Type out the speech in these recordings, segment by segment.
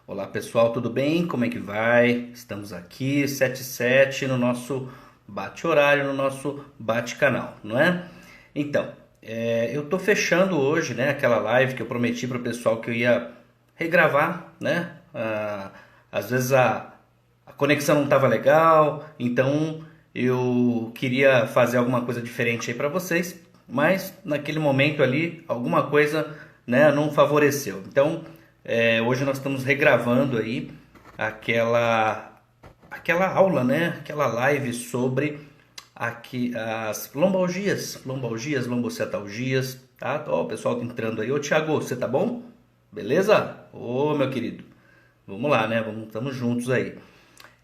Olá pessoal, tudo bem? Como é que vai? Estamos aqui, 7 no nosso bate-horário, no nosso bate-canal, não é? Então, eu tô fechando hoje, né, aquela live que eu prometi para o pessoal que eu ia regravar, né? Às vezes a conexão não estava legal, então eu queria fazer alguma coisa diferente aí para vocês, mas naquele momento ali alguma coisa, né, não favoreceu. Então hoje nós estamos regravando aí aquela aquela aula, né, aquela live sobre aqui as lombalgias, lombocetalgias, tá? Ó, o pessoal tá entrando aí. Ô Thiago, você tá bom? Beleza? Ô meu querido, vamos lá, né? Estamos juntos aí.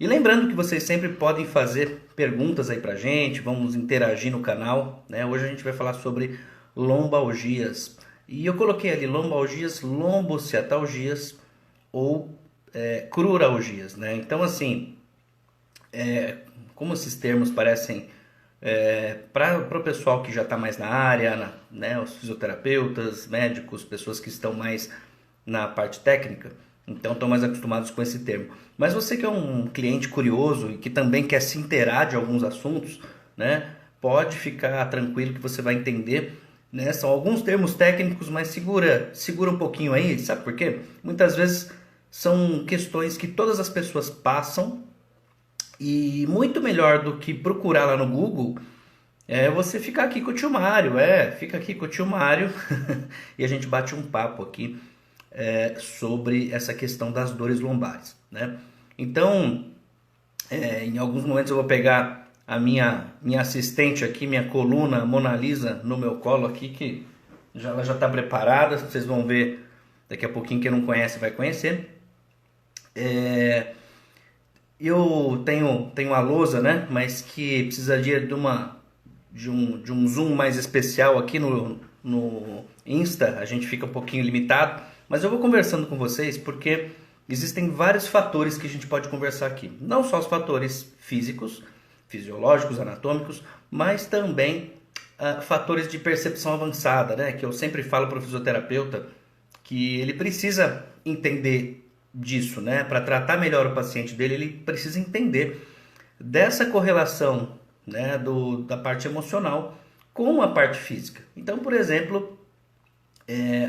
E lembrando que vocês sempre podem fazer perguntas aí pra gente, vamos interagir no canal, né? Hoje a gente vai falar sobre lombalgias. E eu coloquei ali lombalgias, lombociatalgias ou cruralgias, né? Então assim, como esses termos parecem para o pessoal que já está mais na área, né, os fisioterapeutas, médicos, pessoas que estão mais na parte técnica, então estão mais acostumados com esse termo. Mas você que é um cliente curioso e que também quer se inteirar de alguns assuntos, né, pode ficar tranquilo que você vai entender. Né? São alguns termos técnicos, mas segura um pouquinho aí, sabe por quê? Muitas vezes são questões que todas as pessoas passam e muito melhor do que procurar lá no Google é você ficar aqui com o tio Mário, fica aqui com o tio Mário e a gente bate um papo aqui sobre essa questão das dores lombares, né? Então, em alguns momentos eu vou pegar a minha assistente aqui, minha coluna Mona Lisa no meu colo aqui, que ela já está preparada, vocês vão ver daqui a pouquinho, quem não conhece vai conhecer. Eu tenho a lousa, né? Mas que precisaria de um zoom mais especial aqui no Insta. A gente fica um pouquinho limitado. Mas eu vou conversando com vocês porque existem vários fatores que a gente pode conversar aqui. Não só os fatores físicos, fisiológicos, anatômicos, mas também fatores de percepção avançada, né? Que eu sempre falo para o fisioterapeuta que ele precisa entender disso, né? Para tratar melhor o paciente dele, ele precisa entender dessa correlação, né, da parte emocional com a parte física. Então, por exemplo,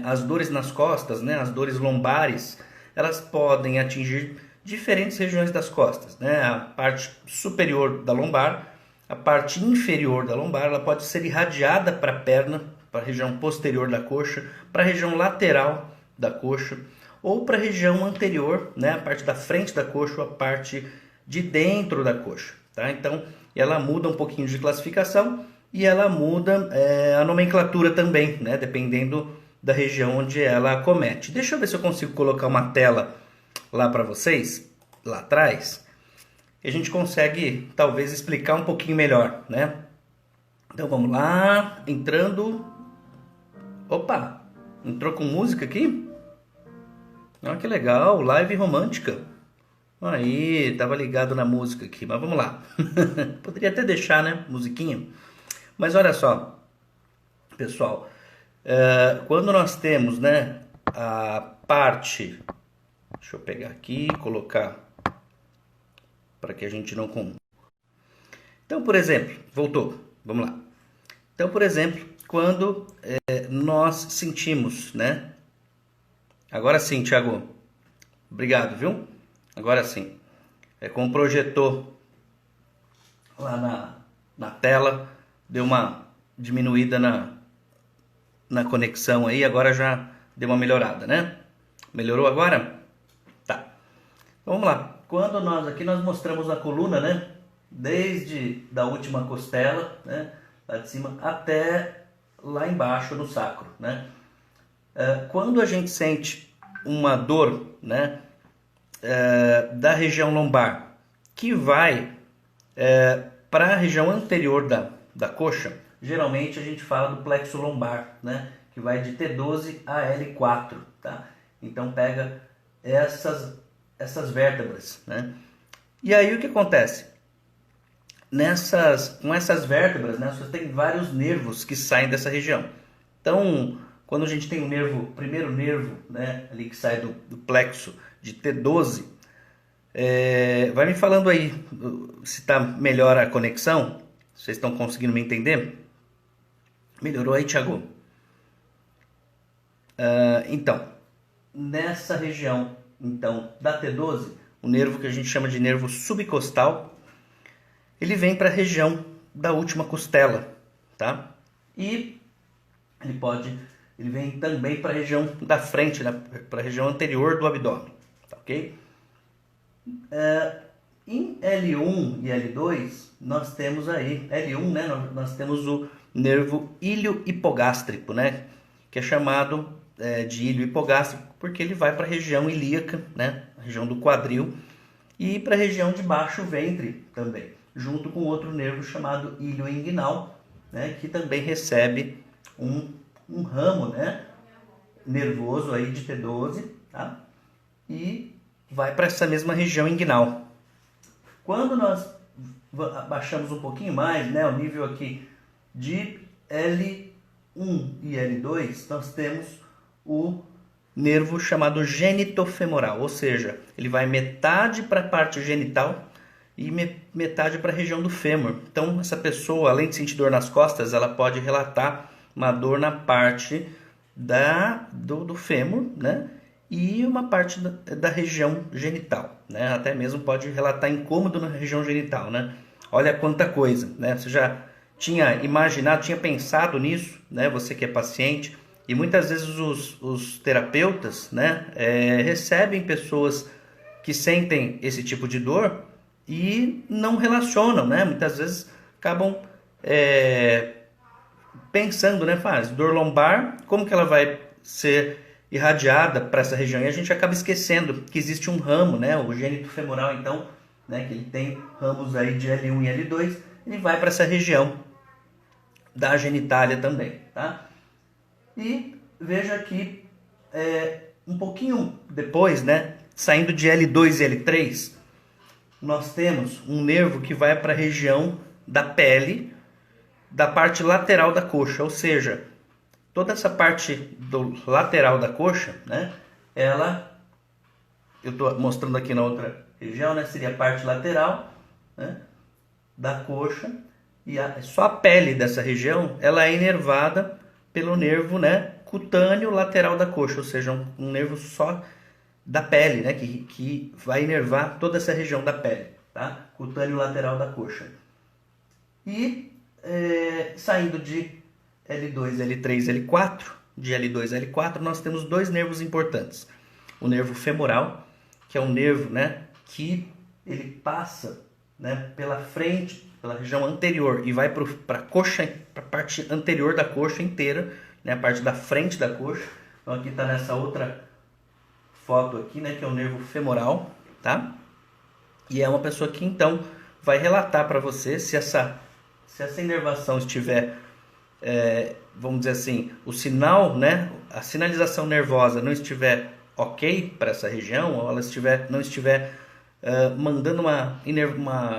as dores nas costas, né, as dores lombares, elas podem atingir diferentes regiões das costas, né? A parte superior da lombar, a parte inferior da lombar, ela pode ser irradiada para a perna, para a região posterior da coxa, para a região lateral da coxa, ou para a região anterior, né, a parte da frente da coxa ou a parte de dentro da coxa. Tá? Então, ela muda um pouquinho de classificação e ela muda a nomenclatura também, né, dependendo da região onde ela acomete. Deixa eu ver se eu consigo colocar uma tela lá para vocês, lá atrás, e a gente consegue talvez explicar um pouquinho melhor, né? Então vamos lá, entrando. Opa, entrou com música aqui? Ah, que legal, live romântica. Aí, tava ligado na música aqui, mas vamos lá. Poderia até deixar, né, musiquinha. Mas olha só, pessoal, quando nós temos, né, a parte, deixa eu pegar aqui, colocar para que a gente não Então, por exemplo, voltou, vamos lá. Então, por exemplo, quando nós sentimos, né? Agora sim, Thiago. Obrigado, viu? Agora sim. Com o projetor lá na tela, deu uma diminuída na conexão aí, agora já deu uma melhorada, né? Melhorou agora? Tá. Então, vamos lá. Quando nós mostramos a coluna, né? Desde da última costela, né? Lá de cima até lá embaixo no sacro, né? Quando a gente sente uma dor, né, da região lombar que vai para a região anterior da coxa, geralmente a gente fala do plexo lombar, né, que vai de T12 a L4, tá? Então pega essas vértebras, né? E aí o que acontece? Com essas vértebras, né, você tem vários nervos que saem dessa região. Então, quando a gente tem o primeiro nervo, né, ali que sai do plexo de T12, vai me falando aí se está melhor a conexão. Vocês estão conseguindo me entender? Melhorou aí, Thiago? Então, nessa região então, da T12, o nervo que a gente chama de nervo subcostal, ele vem para a região da última costela, tá? E ele vem também para a região da frente, né? Para a região anterior do abdômen, tá ok? Em L1 e L2, nós temos aí, L1, né? Nós temos o nervo ilho-hipogástrico, né? Que é chamado de ilho hipogástrico porque ele vai para a região ilíaca, né? A região do quadril, e para a região de baixo ventre também, junto com outro nervo chamado ilho inguinal, né? Que também recebe um ramo, né? Nervoso aí de T12, tá? E vai para essa mesma região inguinal. Quando nós baixamos um pouquinho mais, né? O nível aqui de L1 e L2, nós temos o nervo chamado genitofemoral, ou seja, ele vai metade para a parte genital e metade para a região do fêmur. Então, essa pessoa, além de sentir dor nas costas, ela pode relatar uma dor na parte do fêmur, né? E uma parte da região genital, né? Até mesmo pode relatar incômodo na região genital, né? Olha quanta coisa, né? Você já tinha imaginado, tinha pensado nisso, né? Você que é paciente. E muitas vezes os terapeutas, né, recebem pessoas que sentem esse tipo de dor e não relacionam, né? Muitas vezes acabam pensando, né, dor lombar, como que ela vai ser irradiada para essa região? E a gente acaba esquecendo que existe um ramo, né, o genitofemoral, então, né, que ele tem ramos aí de L1 e L2, ele vai para essa região da genitália também, tá? E veja que um pouquinho depois, né, saindo de L2 e L3, nós temos um nervo que vai para a região da pele, da parte lateral da coxa, ou seja, toda essa parte do lateral da coxa, né, eu estou mostrando aqui na outra região, né, seria a parte lateral, né, da coxa, e só a pele dessa região ela é inervada pelo nervo, né, cutâneo lateral da coxa, ou seja, um nervo só da pele, né, que vai inervar toda essa região da pele, tá? Cutâneo lateral da coxa. E saindo de L2, L3, L4, de L2 a L4, nós temos dois nervos importantes. O nervo femoral, que é um nervo, né, que ele passa, né, pela frente, pela região anterior e vai para a coxa, para a parte anterior da coxa inteira, né, a parte da frente da coxa. Então aqui está nessa outra foto aqui, né, que é o nervo femoral, tá? E é uma pessoa que então vai relatar para você se essa inervação estiver, vamos dizer assim, o sinal, né, a sinalização nervosa não estiver ok para essa região, ou ela não estiver mandando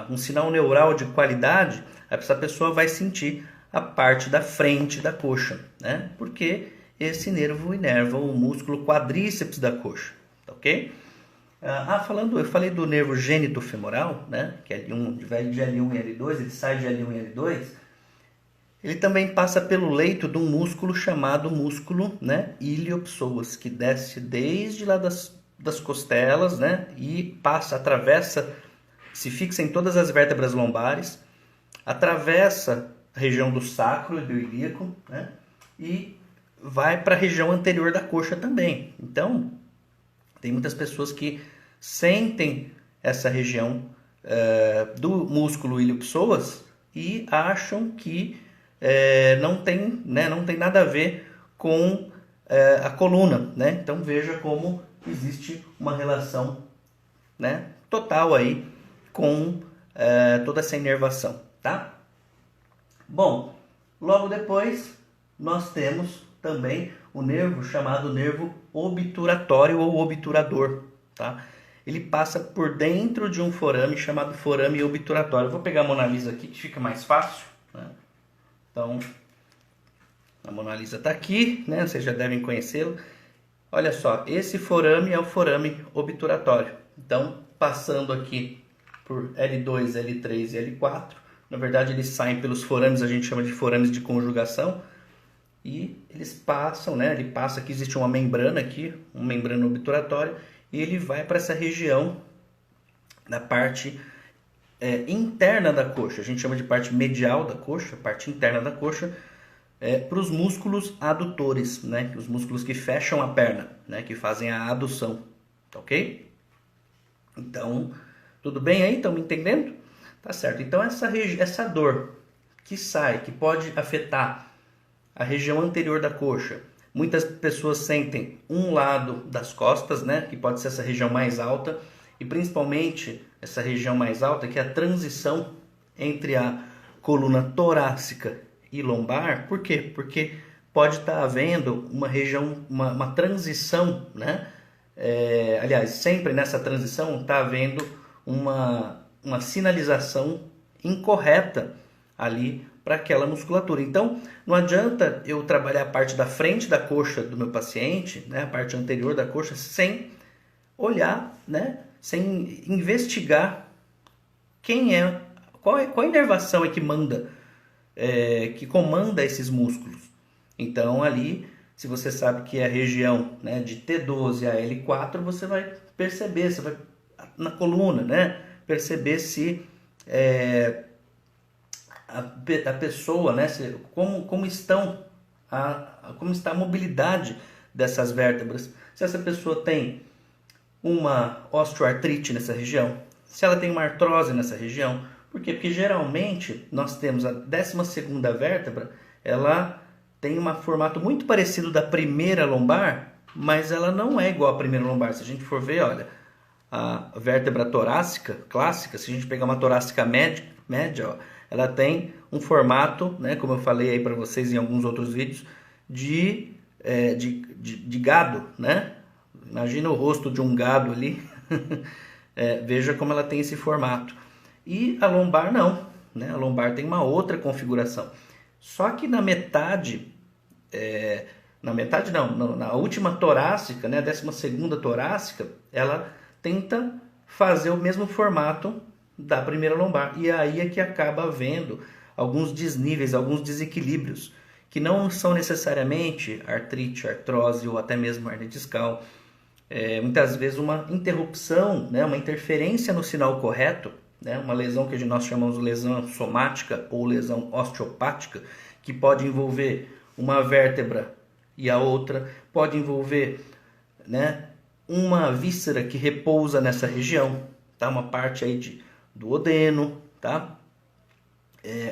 um sinal neural de qualidade, essa pessoa vai sentir a parte da frente da coxa, né? Porque esse nervo inerva o músculo quadríceps da coxa, tá ok? Eu falei do nervo genitofemoral, né? Que é L1, de L1 e L2, ele sai de L1 e L2. Ele também passa pelo leito de um músculo chamado músculo, né, iliopsoas, que desce desde lá das costelas, né, e atravessa, se fixa em todas as vértebras lombares, atravessa a região do sacro e do ilíaco, né, e vai para a região anterior da coxa também. Então, tem muitas pessoas que sentem essa região do músculo iliopsoas e acham que não tem nada a ver com a coluna, né? Então veja como existe uma relação, né, total aí com toda essa inervação, tá? Bom, logo depois nós temos também o nervo chamado nervo obturatório ou obturador, tá? Ele passa por dentro de um forame chamado forame obturatório. Eu vou pegar a Mona Lisa aqui que fica mais fácil, né? Então, A Mona Lisa está aqui, né? Vocês já devem conhecê-lo. Olha só, esse forame é o forame obturatório. Então, passando aqui por L2, L3 e L4, na verdade eles saem pelos forames, a gente chama de forames de conjugação, e eles passam, né? Ele passa aqui, existe uma membrana aqui, uma membrana obturatória, e ele vai para essa região da parte interna da coxa. A gente chama de parte medial da coxa, parte interna da coxa, para os músculos adutores, né? Os músculos que fecham a perna, né? Que fazem a adução, tá ok? Então, tudo bem aí? Estão me entendendo? Tá certo. Então, essa dor que sai, que pode afetar a região anterior da coxa, muitas pessoas sentem um lado das costas, né? Que pode ser essa região mais alta, e principalmente essa região mais alta, que é a transição entre a coluna torácica e lombar. Por quê? Porque pode estar havendo uma região, uma transição, né? Aliás, sempre nessa transição está havendo uma sinalização incorreta ali para aquela musculatura. Então, não adianta eu trabalhar a parte da frente da coxa do meu paciente, né? A parte anterior da coxa, sem olhar, né? Sem investigar qual a inervação é que manda, que comanda esses músculos. Então ali, se você sabe que é a região, né, de T12 a L4, você vai perceber, você vai na coluna, né, perceber se a pessoa, né, como está a mobilidade dessas vértebras. Se essa pessoa tem uma osteoartrite nessa região, se ela tem uma artrose nessa região. Por quê? Porque geralmente nós temos a 12ª vértebra, ela tem um formato muito parecido da primeira lombar, mas ela não é igual à primeira lombar. Se a gente for ver, olha, a vértebra torácica clássica, se a gente pegar uma torácica média, ó, ela tem um formato, né, como eu falei aí para vocês em alguns outros vídeos, de gado, né? Imagina o rosto de um gado ali, veja como ela tem esse formato. E a lombar não, né? A lombar tem uma outra configuração. Só que na última torácica, né? A 12ª torácica, ela tenta fazer o mesmo formato da primeira lombar. E aí é que acaba havendo alguns desníveis, alguns desequilíbrios, que não são necessariamente artrite, artrose ou até mesmo hernia discal. Muitas vezes uma interrupção, né, uma interferência no sinal correto, né, uma lesão que nós chamamos de lesão somática ou lesão osteopática, que pode envolver uma vértebra e a outra, pode envolver, né, uma víscera que repousa nessa região, tá? Uma parte aí do duodeno, tá?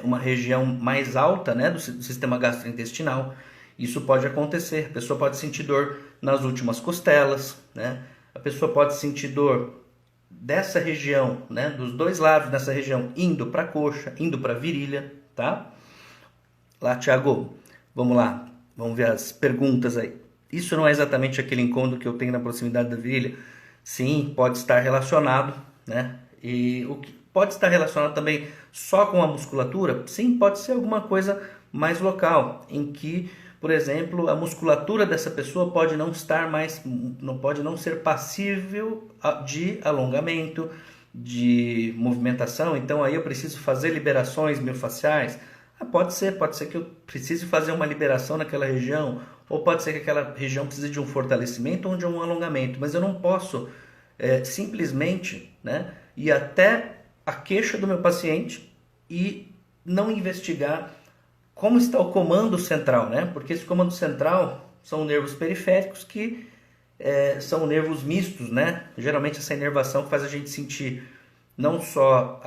Uma região mais alta, né, do sistema gastrointestinal. Isso pode acontecer, a pessoa pode sentir dor nas últimas costelas, né? A pessoa pode sentir dor dessa região, né, dos dois lados dessa região, indo para a coxa, indo para a virilha, tá? Lá, Thiago, vamos lá, vamos ver as perguntas aí. Isso não é exatamente aquele incômodo que eu tenho na proximidade da virilha? Sim, pode estar relacionado, né? E o que pode estar relacionado também só com a musculatura? Sim, pode ser alguma coisa mais local, em que, por exemplo, a musculatura dessa pessoa pode não ser passível de alongamento, de movimentação. Então aí eu preciso fazer liberações miofasciais. Pode ser que eu precise fazer uma liberação naquela região, ou pode ser que aquela região precise de um fortalecimento ou de um alongamento, mas eu não posso simplesmente, né, ir até a queixa do meu paciente e não investigar como está o comando central, né? Porque esse comando central são nervos periféricos que são nervos mistos, né? Geralmente essa inervação que faz a gente sentir não só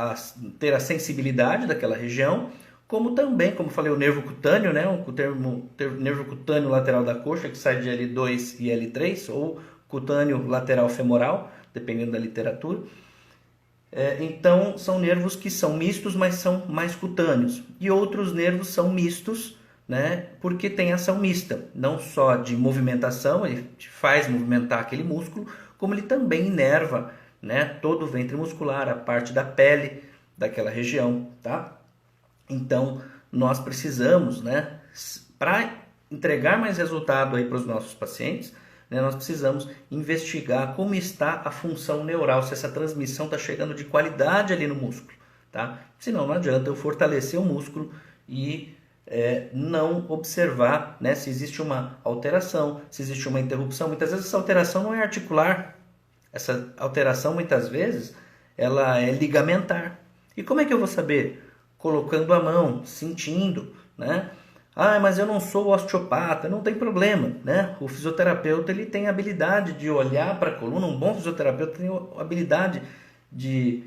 ter a sensibilidade daquela região, como também, como falei, o nervo cutâneo, né? O nervo cutâneo lateral da coxa, que sai de L2 e L3, ou cutâneo lateral femoral, dependendo da literatura. Então, são nervos que são mistos, mas são mais cutâneos. E outros nervos são mistos, né, porque tem ação mista. Não só de movimentação, ele faz movimentar aquele músculo, como ele também inerva, né, todo o ventre muscular, a parte da pele daquela região, tá? Então, nós precisamos, né, para entregar mais resultado aí para os nossos pacientes, né, nós precisamos investigar como está a função neural, se essa transmissão está chegando de qualidade ali no músculo, tá? Senão não adianta eu fortalecer o músculo e não observar, né, se existe uma alteração, se existe uma interrupção. Muitas vezes essa alteração não é articular, essa alteração muitas vezes ela é ligamentar. E como é que eu vou saber? Colocando a mão, sentindo, né? Ah, mas eu não sou osteopata, não tem problema, né? O fisioterapeuta ele tem a habilidade de olhar para a coluna, um bom fisioterapeuta tem a habilidade de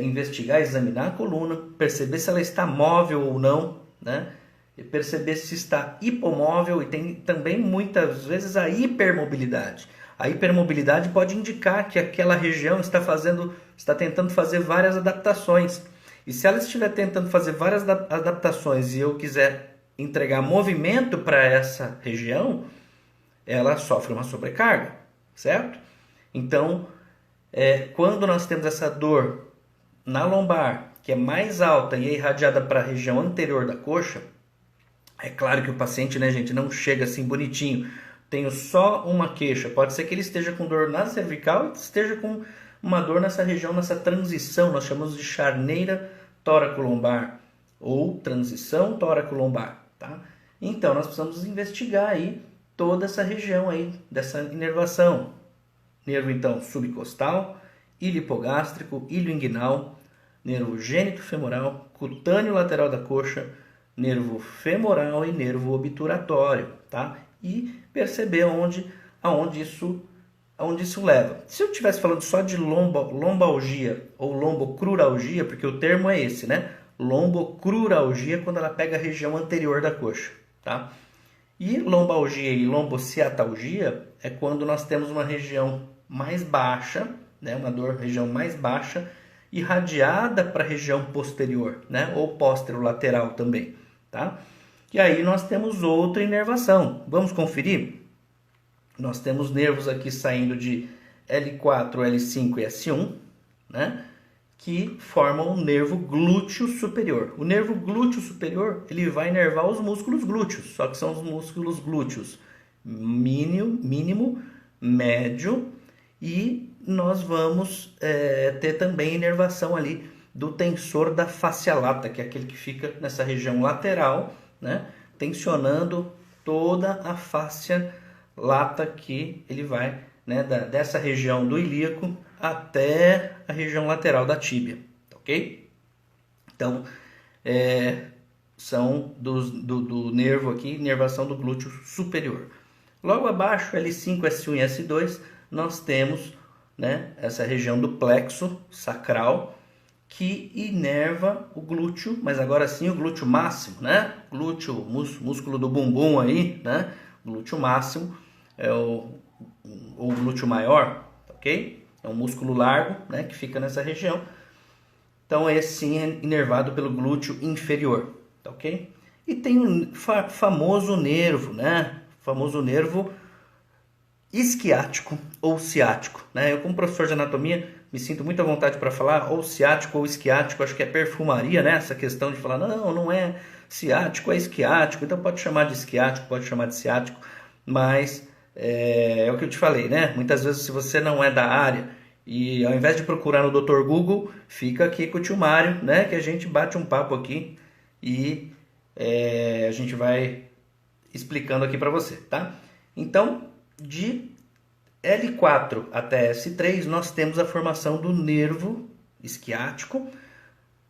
investigar, examinar a coluna, perceber se ela está móvel ou não, né? E perceber se está hipomóvel, e tem também muitas vezes a hipermobilidade. A hipermobilidade pode indicar que aquela região está tentando fazer várias adaptações. E se ela estiver tentando fazer várias adaptações e eu quiser entregar movimento para essa região, ela sofre uma sobrecarga, certo? Então, quando nós temos essa dor na lombar, que é mais alta e é irradiada para a região anterior da coxa, é claro que o paciente, né, gente, não chega assim bonitinho. Tenho só uma queixa. Pode ser que ele esteja com dor na cervical e esteja com uma dor nessa região, nessa transição. Nós chamamos de charneira tóraco-lombar ou transição tóraco-lombar, tá? Então, nós precisamos investigar aí toda essa região aí dessa inervação. Nervo, então, subcostal, ilho hipogástrico, ilho inguinal, nervo gênito femoral, cutâneo lateral da coxa, nervo femoral e nervo obturatório, tá? E perceber aonde isso leva. Se eu estivesse falando só de lombalgia ou lombocruralgia, porque o termo é esse, né? Lombocruralgia quando ela pega a região anterior da coxa, tá? E lombalgia e lombociatalgia é quando nós temos uma região mais baixa, né? Uma região mais baixa, irradiada para a região posterior, né? Ou posterolateral também, tá? E aí nós temos outra inervação. Vamos conferir? Nós temos nervos aqui saindo de L4, L5 e S1, né? Que formam o nervo glúteo superior. O nervo glúteo superior, ele vai inervar os músculos glúteos, só que são os músculos glúteos mínimo, médio, e nós vamos ter também inervação ali do tensor da fascia lata, que é aquele que fica nessa região lateral, né? Tensionando toda a fáscia lata, que ele vai, né, dessa região do ilíaco até a região lateral da tíbia, ok? Então, são do nervo aqui, inervação do glúteo superior. Logo abaixo, L5, S1 e S2, nós temos, né, essa região do plexo sacral, que inerva o glúteo, mas agora sim o glúteo máximo, né? Glúteo, músculo do bumbum aí, né? Glúteo máximo é o glúteo maior, ok? É um músculo largo, né, que fica nessa região. Então esse sim é inervado pelo glúteo inferior, tá, ok? E tem um famoso nervo, né? Famoso nervo isquiático ou ciático, né? Eu, como professor de anatomia, me sinto muito à vontade para falar ou ciático ou isquiático. Acho que é perfumaria, né? Essa questão de falar, não é ciático, é isquiático. Então pode chamar de isquiático, pode chamar de ciático, mas é o que eu te falei, né? Muitas vezes, se você não é da área e ao invés de procurar no Dr. Google, fica aqui com o tio Mário, né? Que a gente bate um papo aqui e a gente vai explicando aqui para você, tá? Então, de L4 até S3, nós temos a formação do nervo isquiático.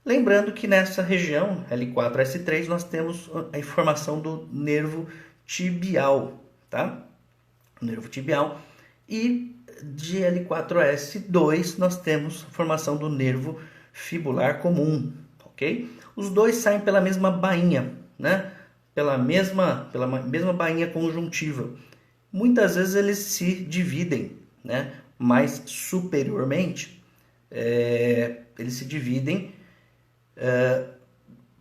Lembrando que nessa região, L4 a S3, nós temos a formação do nervo tibial, tá? Nervo tibial. E de L4 a S2, nós temos a formação do nervo fibular comum, ok? Os dois saem pela mesma bainha, né? Pela mesma bainha conjuntiva. Muitas vezes eles se dividem, né? Mais superiormente, eles se dividem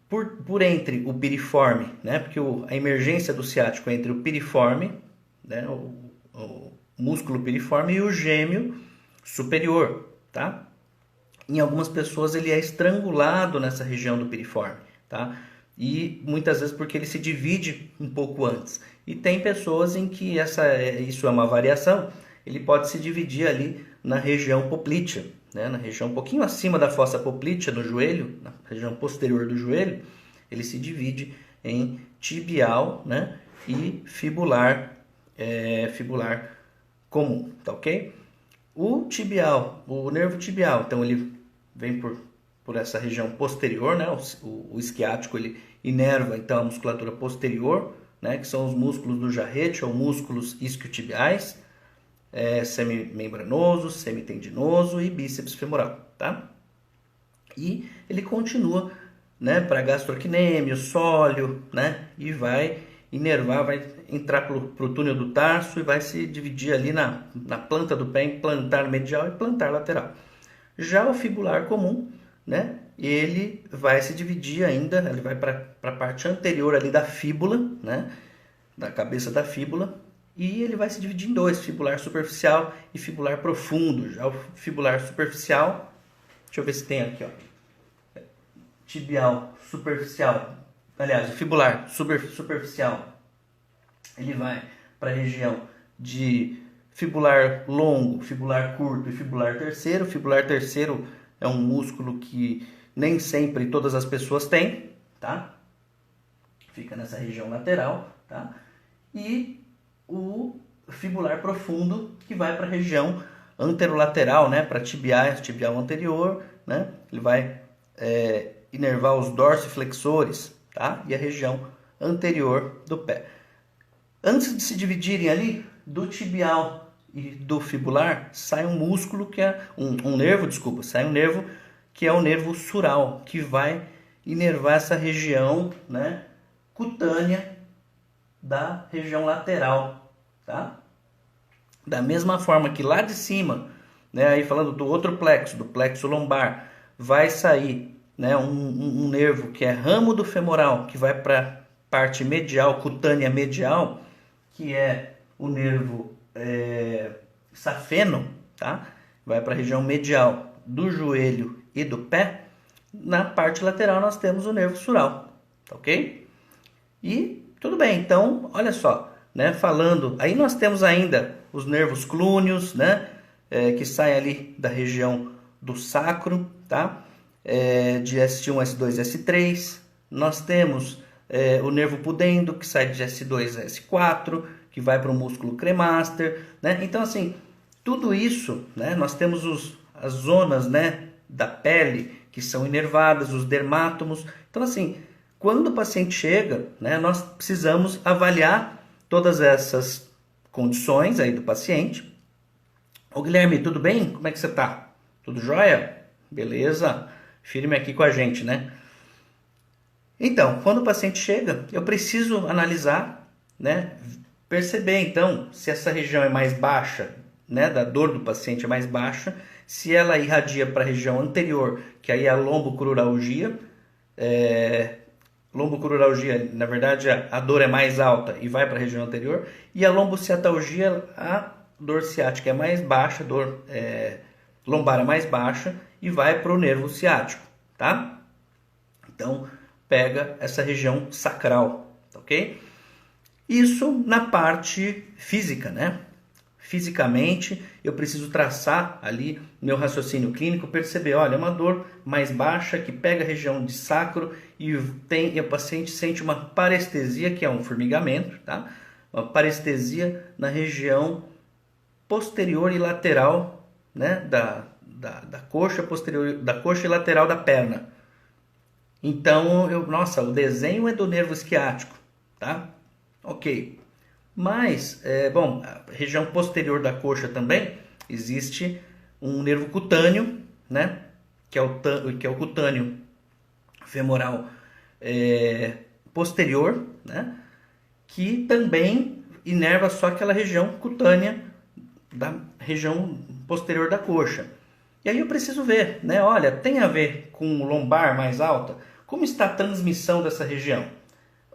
por entre o piriforme, né? Porque a emergência do ciático é entre o piriforme, né? O músculo piriforme, e o gêmeo superior, tá? Em algumas pessoas ele é estrangulado nessa região do piriforme, tá? E muitas vezes porque ele se divide um pouco antes. E tem pessoas em que isso é uma variação, ele pode se dividir ali na região poplítea, né? Na região um pouquinho acima da fossa poplítea, no joelho, na região posterior do joelho, ele se divide em tibial, né? E fibular, fibular comum, tá ok? O tibial, o nervo tibial, então ele vem por essa região posterior, né? O isquiático ele inerva então a musculatura posterior, né? Que são os músculos do jarrete ou músculos isquiotibiais, semimembranoso, semitendinoso e bíceps femoral, tá? E ele continua, né? Para gastrocnêmio, sóleo, né? E vai inervar, vai entrar pro túnel do tarso e vai se dividir ali na planta do pé em plantar medial e plantar lateral. Já o fibular comum, né? Ele vai se dividir ainda, ele vai para a parte anterior ali da fíbula, né? Da cabeça da fíbula, e ele vai se dividir em dois, fibular superficial e fibular profundo. Já o fibular superficial, deixa eu ver se tem aqui, ó. Tibial superficial, aliás, o fibular superficial, ele vai para a região de fibular longo, fibular curto e fibular terceiro. O fibular terceiro é um músculo que nem sempre todas as pessoas têm, tá? Fica nessa região lateral, tá? E o fibular profundo, que vai para a região anterolateral, né? Para tibial anterior, né? Ele vai inervar os dorsiflexores, tá? E a região anterior do pé. Antes de se dividirem ali, do tibial e do fibular, sai um músculo que é sai um nervo que é o nervo sural, que vai inervar essa região, né, cutânea da região lateral, tá? Da mesma forma que lá de cima, né, aí falando do outro plexo, do plexo lombar, vai sair, né, um nervo que é ramo do femoral, que vai para a parte medial, cutânea medial, que é o nervo safeno, tá? Vai para a região medial do joelho e do pé. Na parte lateral nós temos o nervo sural, tá ok? E tudo bem, então, olha só, né? Falando, aí nós temos ainda os nervos clúneos, né? Que saem ali da região do sacro, tá? De S1, S2, S3. Nós temos o nervo pudendo, que sai de S2 a S4, que vai para o músculo cremaster, né? Então, assim, tudo isso, né? Nós temos as zonas, né, da pele que são inervadas, os dermátomos. Então, assim, quando o paciente chega, né, nós precisamos avaliar todas essas condições aí do paciente. Ô Guilherme, tudo bem? Como é que você tá? Tudo jóia? Beleza? Firme aqui com a gente, né? Então, quando o paciente chega, eu preciso analisar, né, perceber então se essa região é mais baixa, né, da dor do paciente é mais baixa, se ela irradia para a região anterior, que aí é a lombocruralgia. Lombocruralgia, na verdade, a dor é mais alta e vai para a região anterior, e a lombociatalgia, a dor ciática é mais baixa, a dor lombar é mais baixa e vai para o nervo ciático, tá? Então, pega essa região sacral, tá ok? Isso na parte física, né? Fisicamente, eu preciso traçar ali meu raciocínio clínico, perceber, olha, é uma dor mais baixa que pega a região de sacro e o paciente sente uma parestesia, que é um formigamento, tá? Uma parestesia na região posterior e lateral, né? Da coxa posterior, da coxa e lateral da perna. Então, nossa, o desenho é do nervo isquiático, tá? Ok. Mas, bom, a região posterior da coxa também existe um nervo cutâneo, né? Que é o cutâneo femoral posterior, né? Que também inerva só aquela região cutânea da região posterior da coxa. E aí eu preciso ver, né? Olha, tem a ver com lombar mais alta? Como está a transmissão dessa região?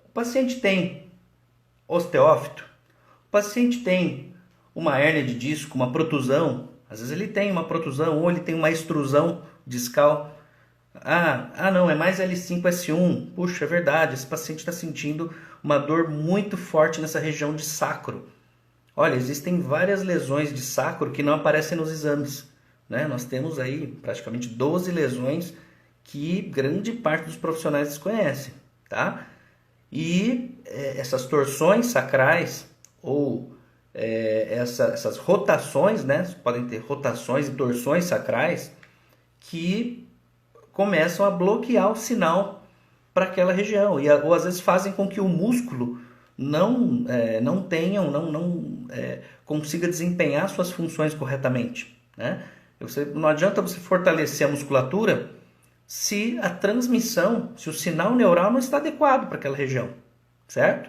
O paciente tem osteófito? O paciente tem uma hérnia de disco, uma protusão? Às vezes ele tem uma protusão ou ele tem uma extrusão discal. Não, é mais L5, S1. Puxa, é verdade, esse paciente está sentindo uma dor muito forte nessa região de sacro. Olha, existem várias lesões de sacro que não aparecem nos exames, né? Nós temos aí praticamente 12 lesões que grande parte dos profissionais desconhecem, tá? E essas torções sacrais ou essas rotações, né? Podem ter rotações e torções sacrais que começam a bloquear o sinal para aquela região ou às vezes fazem com que o músculo não tenha, não consiga desempenhar suas funções corretamente, né? Não adianta você fortalecer a musculatura se a transmissão, se o sinal neural não está adequado para aquela região, certo?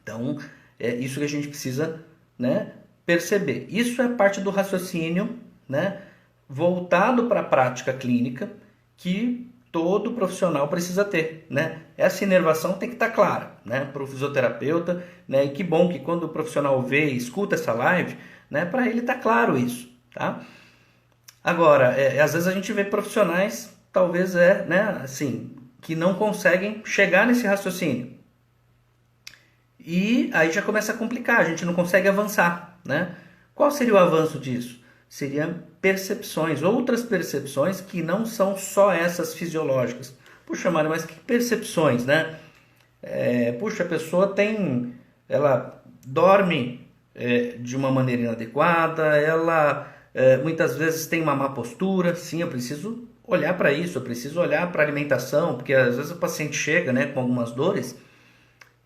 Então, é isso que a gente precisa, né, perceber. Isso é parte do raciocínio, né, voltado para a prática clínica que todo profissional precisa ter, né? Essa inervação tem que estar clara, né, para o fisioterapeuta, né? E que bom que quando o profissional vê e escuta essa live, né, para ele está claro isso, tá? Agora, às vezes a gente vê profissionais, talvez né, assim, que não conseguem chegar nesse raciocínio. E aí já começa a complicar, a gente não consegue avançar, né? Qual seria o avanço disso? Seriam percepções, outras percepções que não são só essas fisiológicas. Puxa, Mário, mas que percepções, né? Puxa, a pessoa ela dorme de uma maneira inadequada, ela muitas vezes tem uma má postura. Sim, eu preciso olhar para isso, eu preciso olhar para a alimentação, porque às vezes o paciente chega, né, com algumas dores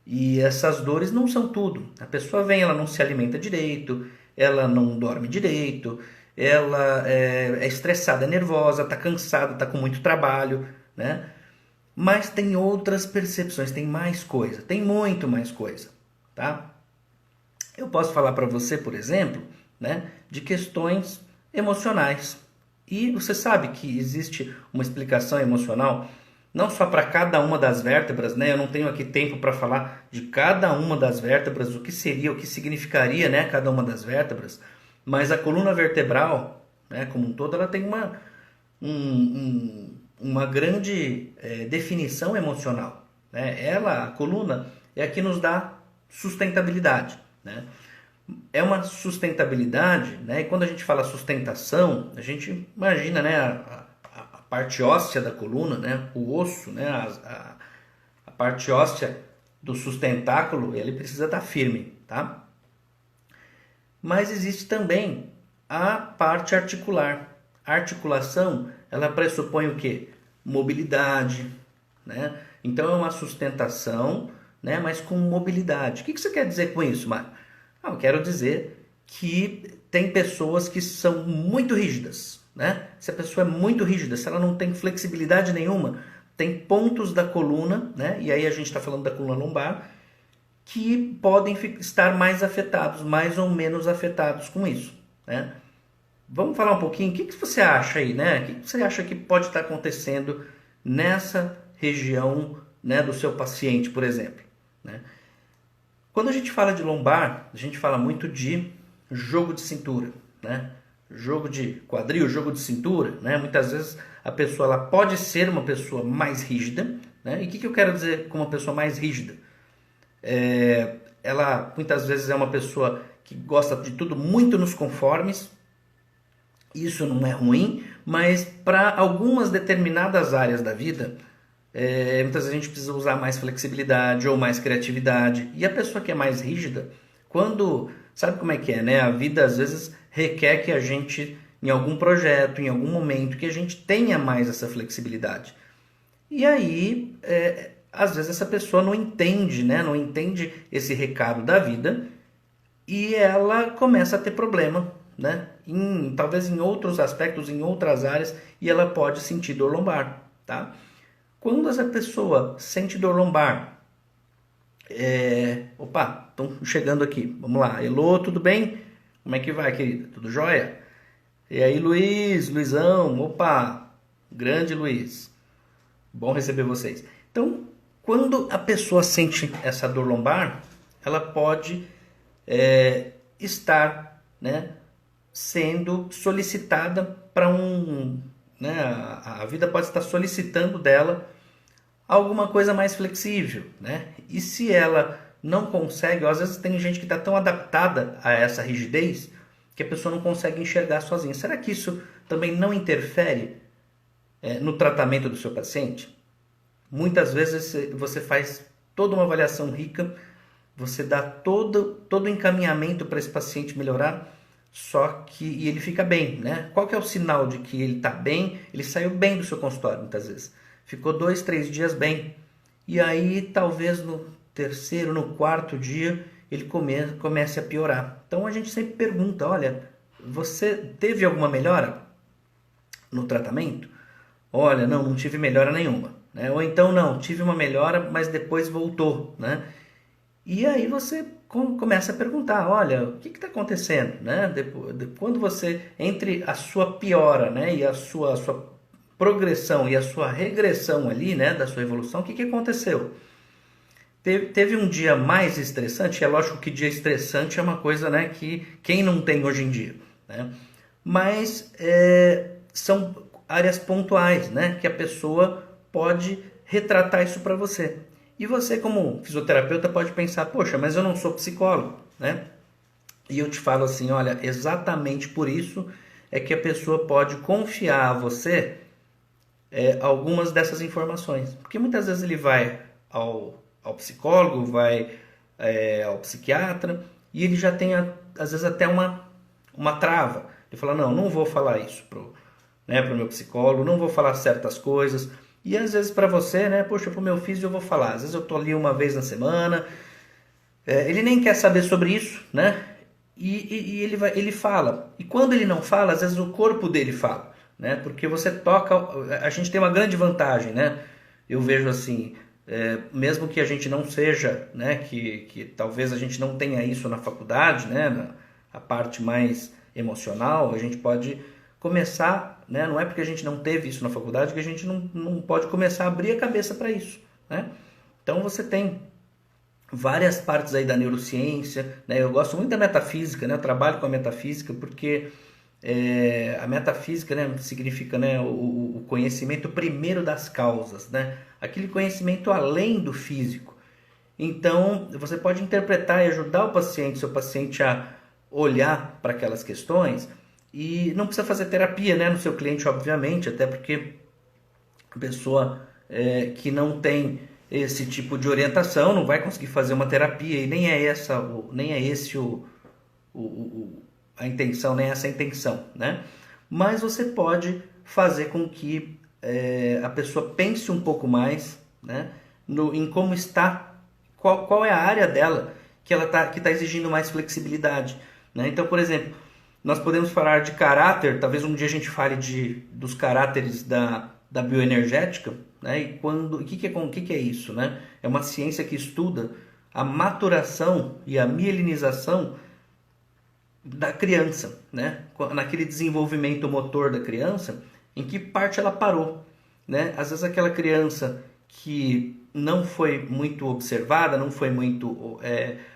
e essas dores não são tudo. A pessoa vem, ela não se alimenta direito, ela não dorme direito, ela é estressada, é nervosa, está cansada, está com muito trabalho, né? Mas tem outras percepções, tem mais coisa, tem muito mais coisa, tá? Eu posso falar para você, por exemplo, né, de questões emocionais. E você sabe que existe uma explicação emocional não só para cada uma das vértebras, né? Eu não tenho aqui tempo para falar de cada uma das vértebras, o que seria, o que significaria, né, cada uma das vértebras, mas a coluna vertebral, né, como um todo, ela tem uma grande definição emocional, né? A coluna, é a que nos dá sustentabilidade, né? É uma sustentabilidade, né? E quando a gente fala sustentação, a gente imagina, né, a parte óssea da coluna, né, o osso, né, a parte óssea do sustentáculo, ele precisa estar firme, tá? Mas existe também a parte articular. A articulação, ela pressupõe o quê? Mobilidade, né? Então é uma sustentação, né, mas com mobilidade. O que você quer dizer com isso, Mário? Eu quero dizer que tem pessoas que são muito rígidas, né? Se a pessoa é muito rígida, se ela não tem flexibilidade nenhuma, tem pontos da coluna, né? E aí a gente está falando da coluna lombar, que podem estar mais afetados, mais ou menos afetados com isso, né? Vamos falar um pouquinho, o que você acha aí, né? O que você acha que pode estar acontecendo nessa região, né, do seu paciente, por exemplo, né? Quando a gente fala de lombar, a gente fala muito de jogo de cintura, né? Jogo de quadril, jogo de cintura, né? Muitas vezes a pessoa ela pode ser uma pessoa mais rígida, né? E o que eu quero dizer com uma pessoa mais rígida? Ela muitas vezes é uma pessoa que gosta de tudo muito nos conformes. Isso não é ruim, mas para algumas determinadas áreas da vida, muitas vezes a gente precisa usar mais flexibilidade ou mais criatividade. E a pessoa que é mais rígida, sabe como é que é, né? A vida às vezes requer que a gente, em algum projeto, em algum momento, que a gente tenha mais essa flexibilidade. E aí, às vezes essa pessoa não entende, né? Não entende esse recado da vida e ela começa a ter problema, né? Talvez em outros aspectos, em outras áreas, e ela pode sentir dor lombar, tá? Quando essa pessoa sente dor lombar, opa, estão chegando aqui, vamos lá. Elô, tudo bem? Como é que vai, querida? Tudo jóia? E aí, Luizão, opa, grande Luiz, bom receber vocês. Então, quando a pessoa sente essa dor lombar, ela pode estar, né, sendo solicitada para né, a vida pode estar solicitando dela alguma coisa mais flexível, né? E se ela não consegue, ou às vezes tem gente que está tão adaptada a essa rigidez que a pessoa não consegue enxergar sozinha. Será que isso também não interfere no tratamento do seu paciente? Muitas vezes você faz toda uma avaliação rica, você dá todo o encaminhamento para esse paciente melhorar, só que e ele fica bem, né? Qual que é o sinal de que ele está bem? Ele saiu bem do seu consultório muitas vezes. Ficou 2, 3 dias bem. E aí talvez no terceiro, no quarto dia, ele comece a piorar. Então a gente sempre pergunta, olha, você teve alguma melhora no tratamento? Olha, não tive melhora nenhuma. Né? Ou então, não, tive uma melhora, mas depois voltou. Né? E aí você começa a perguntar, olha, o que está acontecendo? Né? Quando você, entre a sua piora, né, e a sua progressão e a sua regressão ali, né, da sua evolução, o que aconteceu? Teve um dia mais estressante, é lógico que dia estressante é uma coisa, né, que quem não tem hoje em dia, né? Mas são áreas pontuais, né, que a pessoa pode retratar isso para você. E você, como fisioterapeuta, pode pensar, poxa, mas eu não sou psicólogo, né? E eu te falo assim, olha, exatamente por isso é que a pessoa pode confiar a você algumas dessas informações. Porque muitas vezes ele vai ao psicólogo, vai ao psiquiatra, e ele já tem, às vezes, até uma trava. Ele fala, não vou falar isso pro meu psicólogo, não vou falar certas coisas. E às vezes para você, né, poxa, pro meu físio eu vou falar. Às vezes eu tô ali uma vez na semana, ele nem quer saber sobre isso, né? E ele fala. E quando ele não fala, às vezes o corpo dele fala, né? Porque você toca, a gente tem uma grande vantagem, né? Eu vejo assim, mesmo que a gente não seja, né, que talvez a gente não tenha isso na faculdade, né, a parte mais emocional, a gente pode começar, né, não é porque a gente não teve isso na faculdade que a gente não pode começar a abrir a cabeça para isso, né? Então você tem várias partes aí da neurociência, né? Eu gosto muito da metafísica, né? Eu trabalho com a metafísica porque a metafísica, né, significa, né, o conhecimento primeiro das causas, né? Aquele conhecimento além do físico. Então, você pode interpretar e ajudar o paciente, seu paciente a olhar para aquelas questões e não precisa fazer terapia, né, no seu cliente, obviamente, até porque a pessoa que não tem esse tipo de orientação não vai conseguir fazer uma terapia e nem é esse a intenção, nem essa a intenção, né? Mas você pode fazer com que a pessoa pense um pouco mais, né, em como está, qual é a área dela que está exigindo mais flexibilidade, né? Então, por exemplo, nós podemos falar de caráter, talvez um dia a gente fale dos caráteres da bioenergética, né? E o que é isso, né? É uma ciência que estuda a maturação e a mielinização da criança, né? Naquele desenvolvimento motor da criança, em que parte ela parou, né? Às vezes aquela criança que não foi muito observada, não foi muito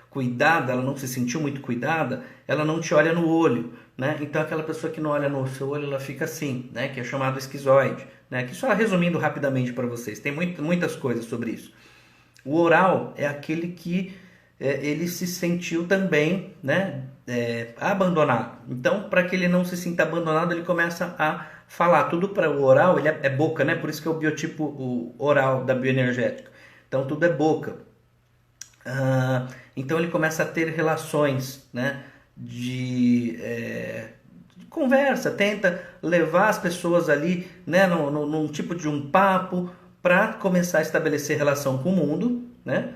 cuidada, ela não se sentiu muito cuidada, ela não te olha no olho, né? Então aquela pessoa que não olha no seu olho, ela fica assim, né? Que é chamado esquizoide, né? Que só resumindo rapidamente para vocês, tem muitas coisas sobre isso. O oral é aquele que ele se sentiu também, né, abandonado. Então, para que ele não se sinta abandonado, ele começa a falar. Tudo para o oral, ele é boca, né? Por isso que é o biotipo oral da bioenergética. Então, tudo é boca. Então, ele começa a ter relações, né, de conversa, tenta levar as pessoas ali, né, num tipo de um papo para começar a estabelecer relação com o mundo, né?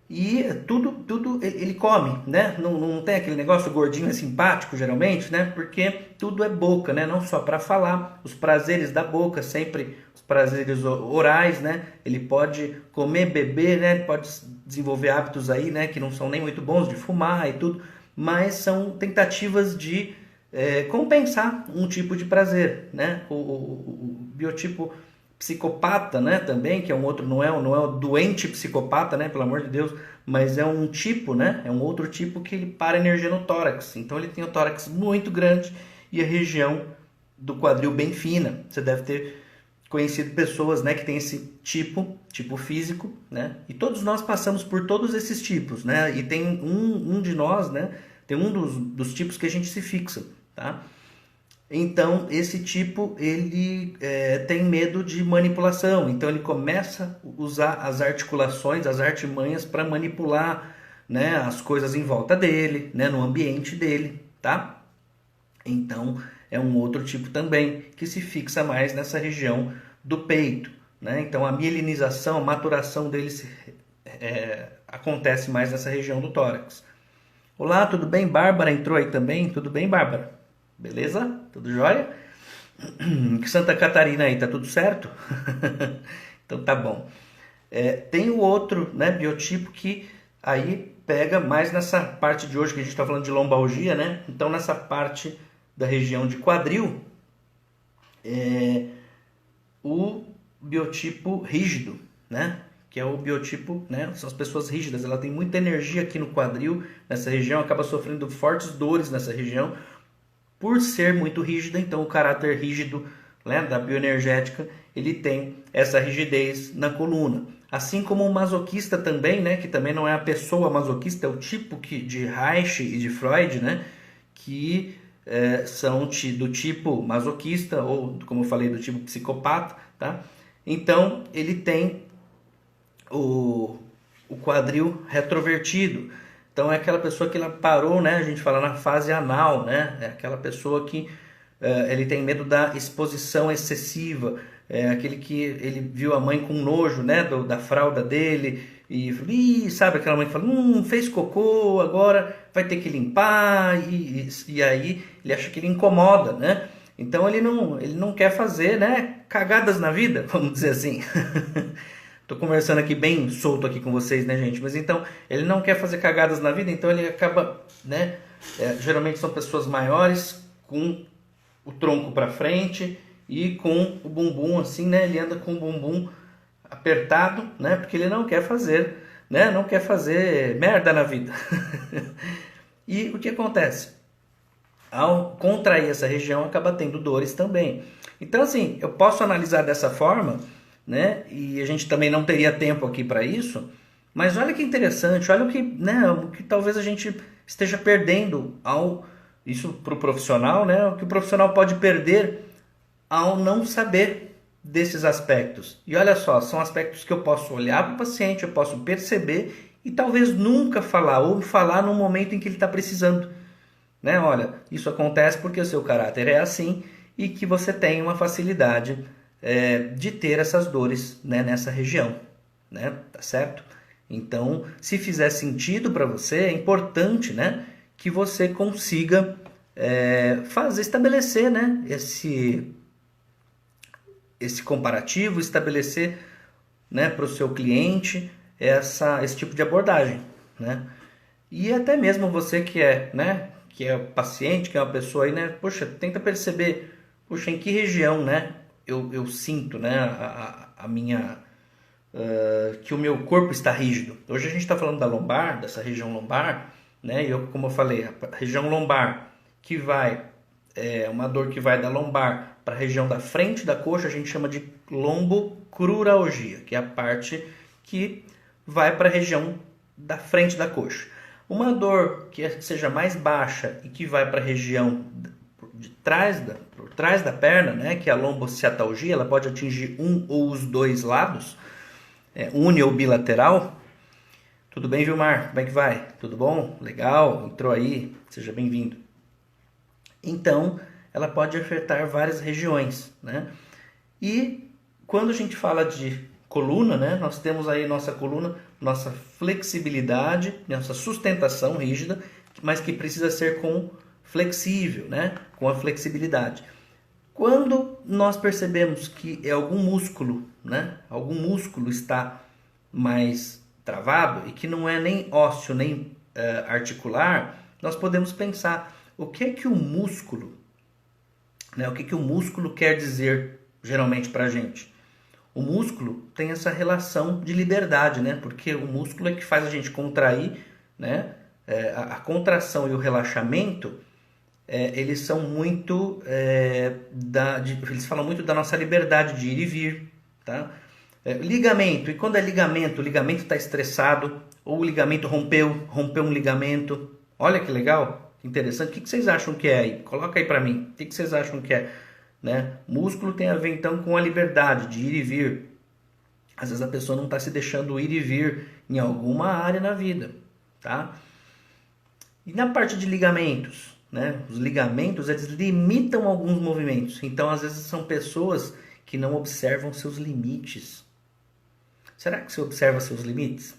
E tudo ele come, né? Não tem aquele negócio, o gordinho é simpático geralmente, né? Porque tudo é boca, né? Não só para falar, os prazeres da boca, sempre os prazeres orais, né? Ele pode comer, beber, né? Ele pode desenvolver hábitos aí, né? Que não são nem muito bons, de fumar e tudo, mas são tentativas de compensar um tipo de prazer, né? O biotipo psicopata, né, também, que é um outro, não é o doente psicopata, né, pelo amor de Deus, mas é um tipo, né, é um outro tipo que ele para energia no tórax. Então ele tem o tórax muito grande e a região do quadril bem fina. Você deve ter conhecido pessoas, né, que tem esse tipo físico, né? E todos nós passamos por todos esses tipos, né? E tem um de nós, né? Tem um dos tipos que a gente se fixa, tá? Então, esse tipo, ele tem medo de manipulação. Então, ele começa a usar as articulações, as artimanhas para manipular, né, as coisas em volta dele, né, no ambiente dele, tá? Então, é um outro tipo também que se fixa mais nessa região do peito, né? Então, a mielinização, a maturação dele acontece mais nessa região do tórax. Olá, tudo bem? Bárbara entrou aí também. Tudo bem, Bárbara? Beleza? Tudo jóia? Santa Catarina aí, tá tudo certo? Então tá bom. Tem o outro, né, biotipo que aí pega mais nessa parte de hoje que a gente está falando de lombalgia, né? Então nessa parte da região de quadril, o biotipo rígido, né? Que é o biotipo, né? São as pessoas rígidas, ela tem muita energia aqui no quadril, nessa região, acaba sofrendo fortes dores nessa região, por ser muito rígida. Então o caráter rígido, né, da bioenergética, ele tem essa rigidez na coluna. Assim como o masoquista também, né, que também não é a pessoa masoquista, é o tipo de Reich e de Freud, né, que são do tipo masoquista, ou como eu falei, do tipo psicopata, tá? Então ele tem o quadril retrovertido. Então é aquela pessoa que ela parou, né? A gente fala na fase anal, né? É aquela pessoa que ele tem medo da exposição excessiva. É aquele que ele viu a mãe com nojo, né? Da fralda dele e sabe aquela mãe que fala, fez cocô, agora vai ter que limpar e aí ele acha que ele incomoda, né? Então ele não quer fazer, né, cagadas na vida, vamos dizer assim. Tô conversando aqui bem solto aqui com vocês, né, gente? Mas então, ele não quer fazer cagadas na vida, então ele acaba, né? Geralmente são pessoas maiores, com o tronco para frente e com o bumbum assim, né? Ele anda com o bumbum apertado, né? Porque ele não quer fazer, né? Não quer fazer merda na vida. E o que acontece? Ao contrair essa região, acaba tendo dores também. Então, assim, eu posso analisar dessa forma, né? E a gente também não teria tempo aqui para isso, mas olha que interessante, olha o que, né, o que talvez a gente esteja perdendo isso para o profissional, né? O que o profissional pode perder ao não saber desses aspectos. E olha só, são aspectos que eu posso olhar para o paciente, eu posso perceber e talvez nunca falar, ou falar no momento em que ele está precisando. Né? Olha, isso acontece porque o seu caráter é assim e que você tem uma facilidade de ter essas dores, né, nessa região, né? Tá certo? Então, se fizer sentido para você, é importante, né, que você consiga estabelecer, né, esse comparativo, estabelecer, né, para o seu cliente esse tipo de abordagem, né? E até mesmo você que né, que é paciente, que é uma pessoa aí, né, poxa, tenta perceber, poxa, em que região, né, eu sinto, né, a minha, que o meu corpo está rígido. Hoje a gente está falando da lombar, dessa região lombar, né, e como eu falei, a região lombar que vai, uma dor que vai da lombar para a região da frente da coxa, a gente chama de lombocruralgia, que é a parte que vai para a região da frente da coxa. Uma dor que seja mais baixa e que vai para a região por trás da perna, né, que é a lombociatalgia, ela pode atingir um ou os dois lados, uni ou bilateral. Tudo bem, Vilmar? Como é que vai? Tudo bom? Legal? Entrou aí? Seja bem-vindo. Então, ela pode afetar várias regiões, né? E quando a gente fala de coluna, né, nós temos aí nossa coluna, nossa flexibilidade, nossa sustentação rígida, mas que precisa ser flexível, né, com a flexibilidade. Quando nós percebemos que algum músculo, né, algum músculo está mais travado e que não é nem ósseo nem articular, nós podemos pensar o que é que o músculo, né, o que é que o músculo quer dizer geralmente para a gente. O músculo tem essa relação de liberdade, né? Porque o músculo é que faz a gente contrair, né? A contração e o relaxamento eles são muito eles falam muito da nossa liberdade de ir e vir, tá? Ligamento, e quando é ligamento, o ligamento está estressado, ou o ligamento rompeu um ligamento. Olha que legal, que interessante. O que vocês acham que é aí? Coloca aí para mim. O que vocês acham que é? Né? Músculo tem a ver então com a liberdade de ir e vir. Às vezes a pessoa não está se deixando ir e vir em alguma área na vida, tá? E na parte de ligamentos, né? Os ligamentos, eles limitam alguns movimentos. Então, às vezes são pessoas que não observam seus limites. Será que você observa seus limites?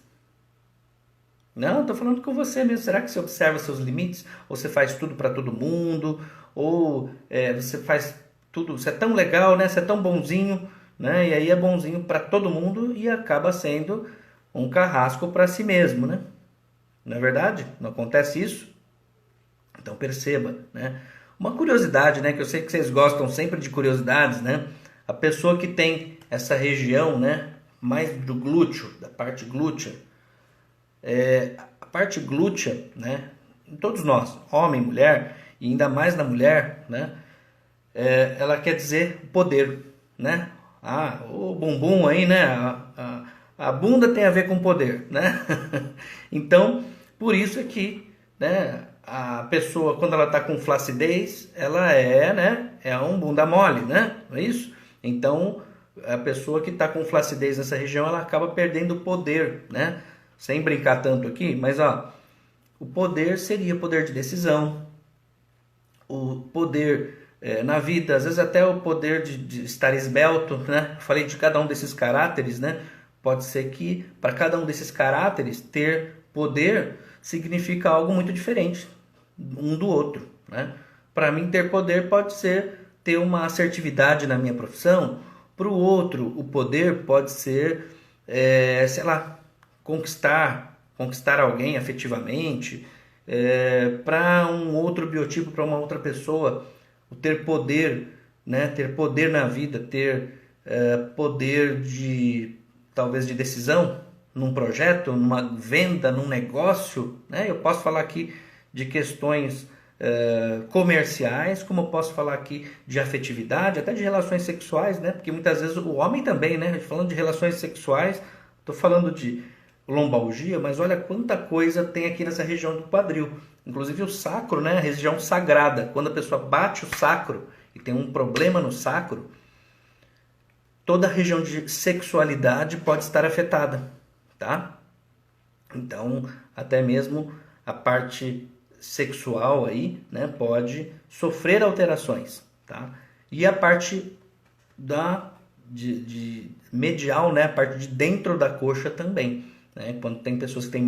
Não, estou falando com você mesmo. Será que você observa seus limites? Ou você faz tudo para todo mundo? Ou você faz tudo... Você é tão legal, né? Você é tão bonzinho, né? E aí é bonzinho para todo mundo e acaba sendo um carrasco para si mesmo, né? Não é verdade? Não acontece isso? Então perceba, né? Uma curiosidade, né? Que eu sei que vocês gostam sempre de curiosidades, né? A pessoa que tem essa região, né? Mais do glúteo, da parte glútea. A parte glútea, né? Em todos nós, homem, mulher, e ainda mais na mulher, né? Ela quer dizer poder, né? Ah, o bumbum aí, né? A bunda tem a ver com poder, né? Então, por isso é que, né? A pessoa, quando ela está com flacidez, ela né? É um bunda mole, né? Não é isso? Então, a pessoa que está com flacidez nessa região, ela acaba perdendo o poder, né? Sem brincar tanto aqui, mas ó, o poder seria poder de decisão, o poder na vida, às vezes até o poder de estar esbelto, né? Falei de cada um desses caráteres, né? Pode ser que para cada um desses caráteres ter poder significa algo muito diferente um do outro, né? Para mim ter poder pode ser ter uma assertividade na minha profissão, para o outro o poder pode ser, sei lá, conquistar alguém afetivamente, para um outro biotipo, para uma outra pessoa, o ter poder, né? Ter poder na vida, ter poder talvez de decisão num projeto, numa venda, num negócio, né? Eu posso falar aqui de questões comerciais, como eu posso falar aqui de afetividade, até de relações sexuais, né? Porque muitas vezes o homem também, né? Falando de relações sexuais, estou falando de lombalgia, mas olha quanta coisa tem aqui nessa região do quadril. Inclusive o sacro, né? A região sagrada. Quando a pessoa bate o sacro e tem um problema no sacro, toda a região de sexualidade pode estar afetada, tá? Então, até mesmo a parte sexual aí, né, pode sofrer alterações, tá? E a parte de medial, né, a parte de dentro da coxa também, né? Quando tem pessoas que têm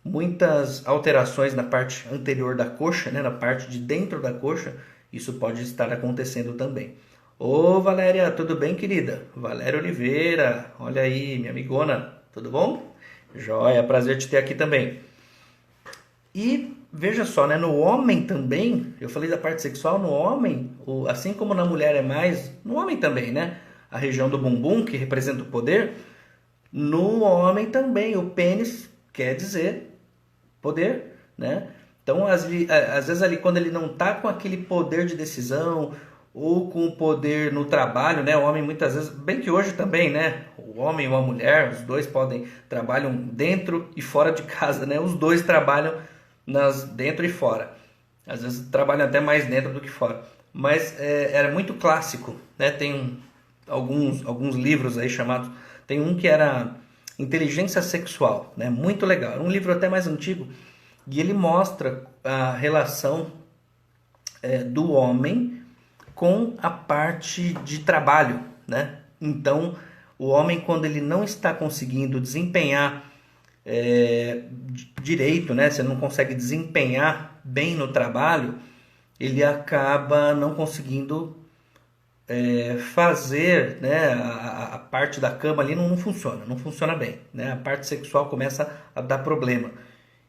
muitas alterações na parte anterior da coxa, né, na parte de dentro da coxa, isso pode estar acontecendo também. Ô Valéria, tudo bem, querida? Valéria Oliveira, olha aí, minha amigona, tudo bom? Joia, prazer te ter aqui também. E veja só, né, no homem também, eu falei da parte sexual, no homem, assim como na mulher é mais, no homem também, né? A região do bumbum, que representa o poder, no homem também, o pênis quer dizer poder, né? Então, às vezes ali, quando ele não está com aquele poder de decisão, ou com o poder no trabalho, né? O homem muitas vezes, bem que hoje também, né? O homem ou a mulher, os dois trabalham dentro e fora de casa, né? Os dois trabalham dentro e fora. Às vezes trabalham até mais dentro do que fora. Mas era muito clássico, né? Tem alguns livros aí chamados... Tem um que era Inteligência Sexual, né? Muito legal. Era um livro até mais antigo. E ele mostra a relação do homem com a parte de trabalho, né? Então, o homem, quando ele não está conseguindo desempenhar direito, né? Você não consegue desempenhar bem no trabalho, ele acaba não conseguindo fazer, né? A parte da cama ali não funciona bem, né? A parte sexual começa a dar problema.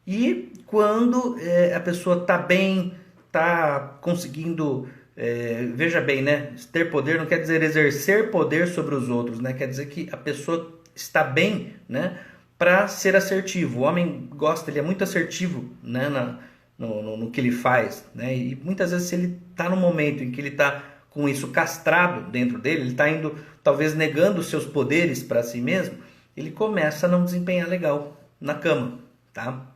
E quando a pessoa está bem, está conseguindo... veja bem, né? Ter poder não quer dizer exercer poder sobre os outros, né? Quer dizer que a pessoa está bem, né? Para ser assertivo. O homem gosta, ele é muito assertivo, né? no que ele faz, né? E muitas vezes se ele está no momento em que ele está com isso castrado dentro dele, ele está indo talvez negando os seus poderes para si mesmo, ele começa a não desempenhar legal na cama, tá?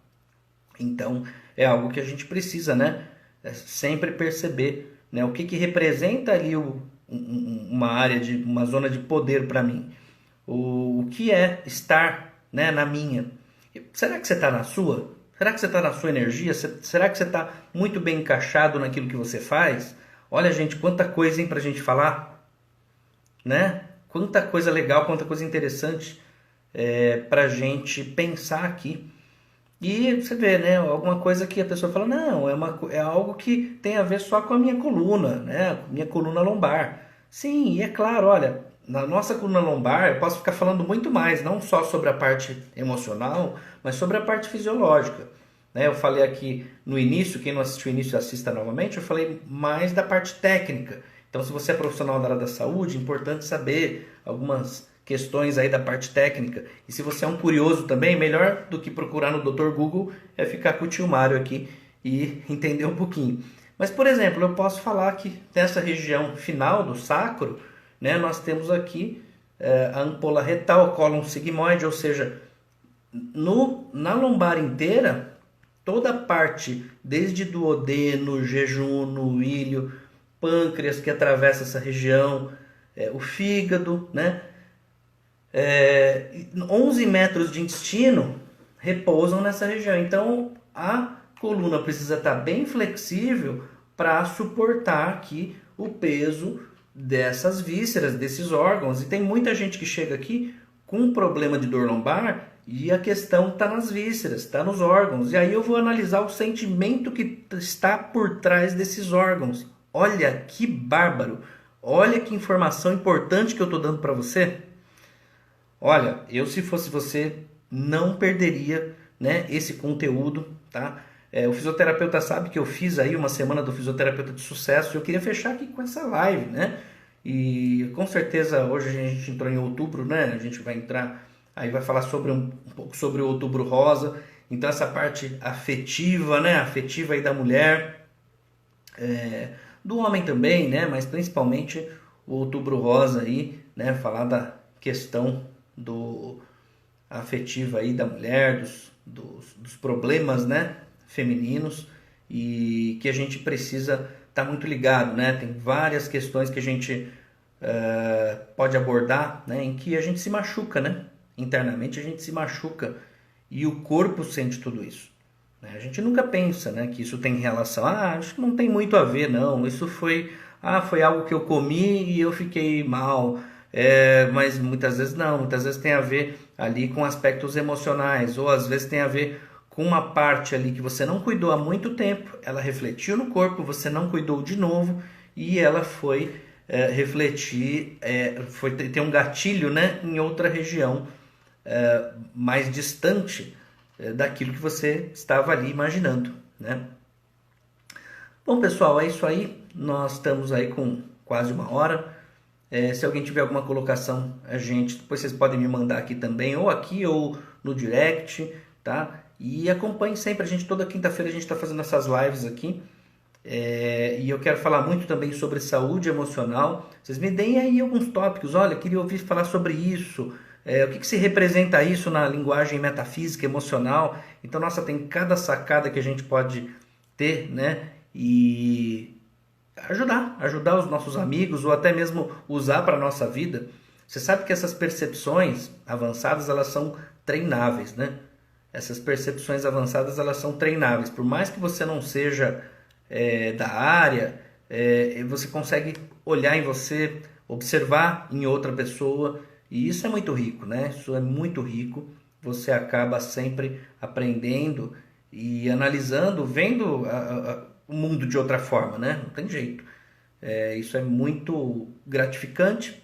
Então é algo que a gente precisa, né? Sempre perceber, né? O que representa ali uma área de uma zona de poder para mim, o que é estar, né, na minha. Será que você está na sua? Será que você está na sua energia? Será que você está muito bem encaixado naquilo que você faz? Olha, gente, quanta coisa, hein, pra gente falar, né? Quanta coisa legal, quanta coisa interessante pra gente pensar aqui. E você vê, né? Alguma coisa que a pessoa fala, não, é algo que tem a ver só com a minha coluna, né? Minha coluna lombar. Sim, e é claro, olha, na nossa coluna lombar eu posso ficar falando muito mais, não só sobre a parte emocional, mas sobre a parte fisiológica. Né? Eu falei aqui no início, quem não assistiu o início assista novamente, eu falei mais da parte técnica. Então, se você é profissional da área da saúde, é importante saber algumas questões aí da parte técnica. E se você é um curioso também, melhor do que procurar no Dr. Google é ficar com o tio Mário aqui e entender um pouquinho. Mas, por exemplo, eu posso falar que nessa região final do sacro, né, nós temos aqui a ampola retal, cólon sigmoide, ou seja, na lombar inteira, toda a parte, desde duodeno, jejunum, ilho, pâncreas que atravessa essa região, o fígado, né? 11 metros de intestino repousam nessa região. Então a coluna precisa estar bem flexível para suportar aqui o peso dessas vísceras, desses órgãos. E tem muita gente que chega aqui com um problema de dor lombar e a questão está nas vísceras, está nos órgãos. E aí eu vou analisar o sentimento que está por trás desses órgãos. Olha que bárbaro! Olha que informação importante que eu estou dando para você. Olha, eu se fosse você não perderia, né, esse conteúdo, tá? O fisioterapeuta sabe que eu fiz aí uma semana do fisioterapeuta de sucesso e eu queria fechar aqui com essa live, né? E com certeza hoje a gente entrou em outubro, né? A gente vai entrar, aí vai falar sobre um pouco sobre o outubro rosa. Então essa parte afetiva, né? Afetiva aí da mulher, do homem também, né? Mas principalmente o outubro rosa aí, né? Falar da questão do afetiva aí da mulher, dos problemas, né, femininos, e que a gente precisa estar muito ligado, né? Tem várias questões que a gente pode abordar, né, em que a gente se machuca, né? Internamente a gente se machuca e o corpo sente tudo isso. Né? A gente nunca pensa, né, que isso tem relação. Acho que não tem muito a ver, não. Isso foi algo que eu comi e eu fiquei mal. Mas muitas vezes não, muitas vezes tem a ver ali com aspectos emocionais, ou às vezes tem a ver com uma parte ali que você não cuidou há muito tempo, ela refletiu no corpo, você não cuidou de novo e ela foi refletir, foi ter um gatilho, né, em outra região mais distante daquilo que você estava ali imaginando, né? Bom, pessoal, é isso aí, nós estamos aí com quase uma hora. Se alguém tiver alguma colocação, depois vocês podem me mandar aqui também, ou aqui ou no direct, tá? E acompanhe sempre a gente, toda quinta-feira a gente está fazendo essas lives aqui. E eu quero falar muito também sobre saúde emocional. Vocês me deem aí alguns tópicos, olha, queria ouvir falar sobre isso. O que se representa isso na linguagem metafísica, emocional. Então, nossa, tem cada sacada que a gente pode ter, né? E ajudar os nossos amigos ou até mesmo usar para a nossa vida. Você sabe que essas percepções avançadas, elas são treináveis, né? Essas percepções avançadas, elas são treináveis. Por mais que você não seja da área, você consegue olhar em você, observar em outra pessoa, e isso é muito rico, né? Isso é muito rico. Você acaba sempre aprendendo e analisando, vendo o mundo de outra forma, né? Não tem jeito. Isso é muito gratificante,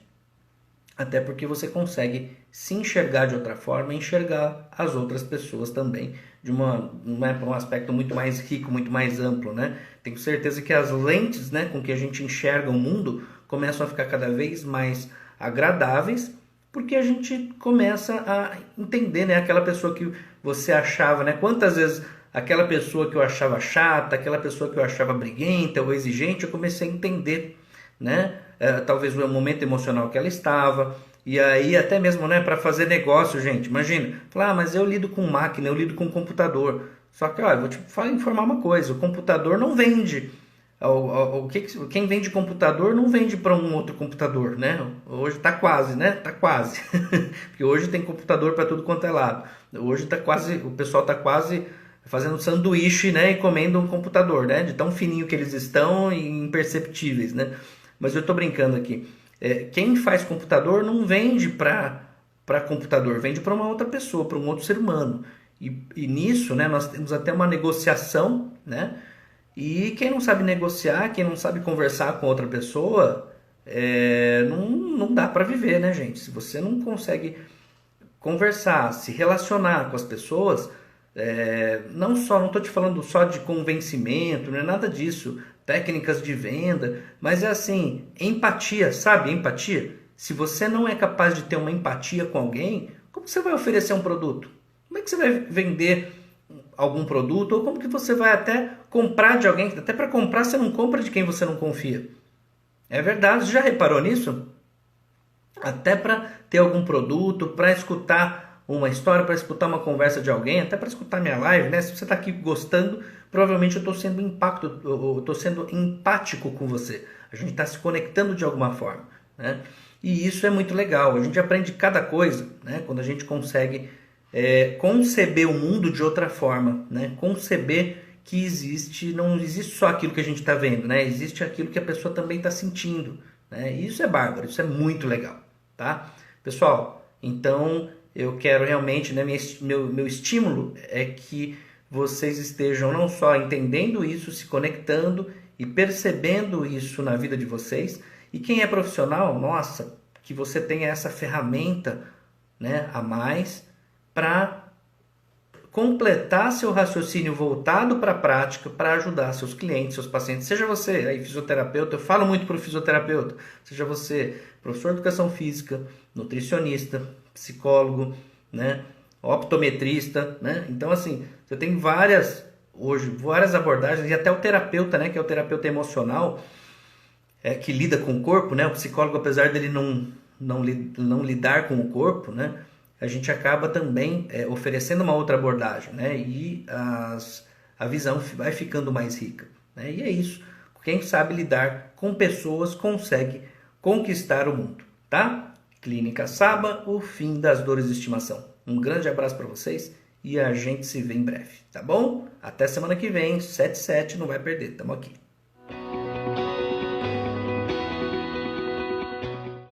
até porque você consegue se enxergar de outra forma e enxergar as outras pessoas também de um aspecto muito mais rico, muito mais amplo, né? Tenho certeza que as lentes, né, com que a gente enxerga o mundo começam a ficar cada vez mais agradáveis, porque a gente começa a entender, né, aquela pessoa que você achava, né? Quantas vezes aquela pessoa que eu achava chata, aquela pessoa que eu achava briguenta ou exigente, eu comecei a entender, né? Talvez o momento emocional que ela estava. E aí até mesmo, né, para fazer negócio, gente, imagina, falar, mas eu lido com máquina, eu lido com computador. Só que, olha, vou te informar uma coisa, o computador não vende. Quem vende computador não vende para um outro computador, né? Hoje está quase, né? Tá quase. Porque hoje tem computador para tudo quanto é lado. Hoje tá quase, o pessoal está quase fazendo sanduíche, né, e comendo um computador, né? De tão fininho que eles estão e imperceptíveis, né? Mas eu estou brincando aqui. Quem faz computador não vende para computador, vende para uma outra pessoa, para um outro ser humano. E nisso, né, nós temos até uma negociação, né? E quem não sabe negociar, quem não sabe conversar com outra pessoa, não dá para viver, né, gente? Se você não consegue conversar, se relacionar com as pessoas, não estou te falando só de convencimento, não é nada disso, técnicas de venda, mas é assim, empatia, sabe? Empatia. Se você não é capaz de ter uma empatia com alguém, como você vai oferecer um produto? Como é que você vai vender algum produto? Ou como que você vai até comprar de alguém? Até para comprar você não compra de quem você não confia. É verdade, você já reparou nisso? Até para ter algum produto, para escutar uma história, para escutar uma conversa de alguém, até para escutar minha live, né? Se você está aqui gostando, provavelmente eu estou sendo empático com você. A gente está se conectando de alguma forma, né? E isso é muito legal. A gente aprende cada coisa, né? Quando a gente consegue conceber o mundo de outra forma, né? Conceber que não existe só aquilo que a gente está vendo, né? Existe aquilo que a pessoa também está sentindo, né? E isso é bárbaro, isso é muito legal, tá? Pessoal, então eu quero realmente, né? Meu estímulo é que vocês estejam não só entendendo isso, se conectando e percebendo isso na vida de vocês. E quem é profissional, nossa, que você tenha essa ferramenta, né, a mais para completar seu raciocínio voltado para a prática, para ajudar seus clientes, seus pacientes. Seja você aí fisioterapeuta, eu falo muito para o fisioterapeuta, seja você professor de educação física, nutricionista, psicólogo, né, optometrista, né? Então assim, você tem várias abordagens, e até o terapeuta, né, que é o terapeuta emocional, que lida com o corpo, né? O psicólogo, apesar dele não lidar com o corpo, né? A gente acaba também oferecendo uma outra abordagem, né? E a visão vai ficando mais rica, né? E é isso. Quem sabe lidar com pessoas consegue conquistar o mundo, tá? Clínica Saba, o fim das dores de estimação. Um grande abraço para vocês e a gente se vê em breve, tá bom? Até semana que vem, 7/7, não vai perder, tamo aqui.